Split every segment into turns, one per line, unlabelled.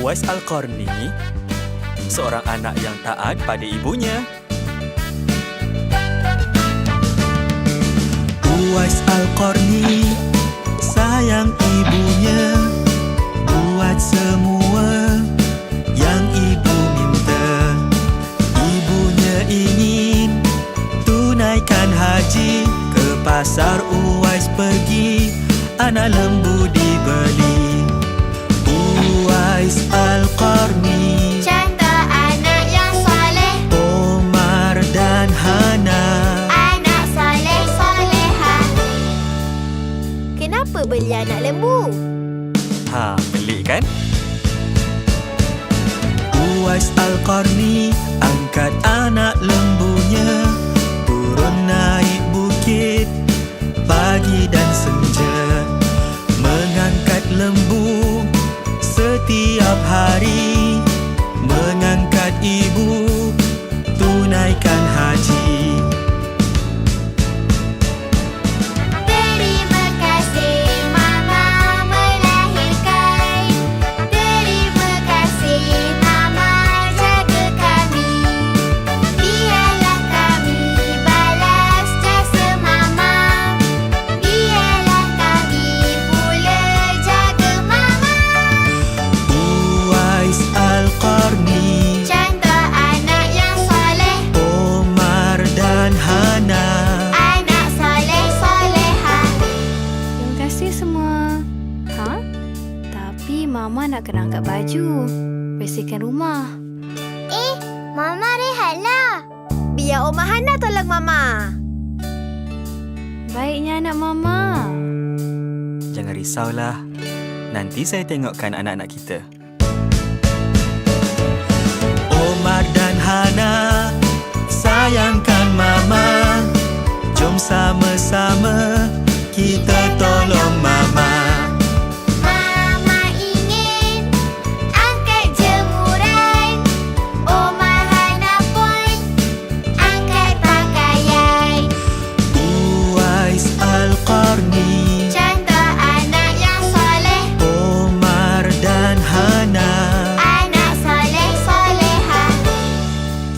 Uwais Al-Qarni, seorang anak yang taat pada ibunya. Uwais Al-Qarni sayang ibunya, buat semua yang ibu minta. Ibunya ingin tunaikan haji, ke pasar Uwais pergi, anak lembu dibeli. Uwais Al-Qarni,
contoh anak yang soleh.
Omar dan Hana,
Anak soleh-solehah. Kenapa beli anak lembu?
pelik kan? Uwais Al-Qarni angkat anak lembunya, turun naik bukit pagi dan senja, mengangkat lembu setiap hari, mengangkat ibu tunaikan haji.
Terima kasih Mama melahirkan. Terima kasih Mama jaga kami. Biarlah kami balas jasa Mama. Biarlah kami pula jaga Mama.
Uwais Al-Qarni,
Contoh anak yang soleh.
Omar dan Hana.
Anak soleh-solehah.
Terima kasih semua. Tapi Mama nak kena angkat baju, bersihkan rumah.
Mama rehatlah. Biar Oma Hana tolong Mama.
Baiknya anak Mama.
Jangan risaulah, nanti saya tengokkan anak-anak kita. Omar dan Hana sayangkan Mama, jom sama-sama kita tolong Mama.
Mama ingin angkat jemuran. Oma Hana pun angkat pakaian.
Uwais Al-Qarni,
Contoh anak yang soleh.
Omar dan Hana.
Anak soleh-solehah.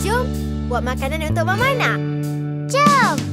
Jom buat makanan untuk Mama nak. Jom.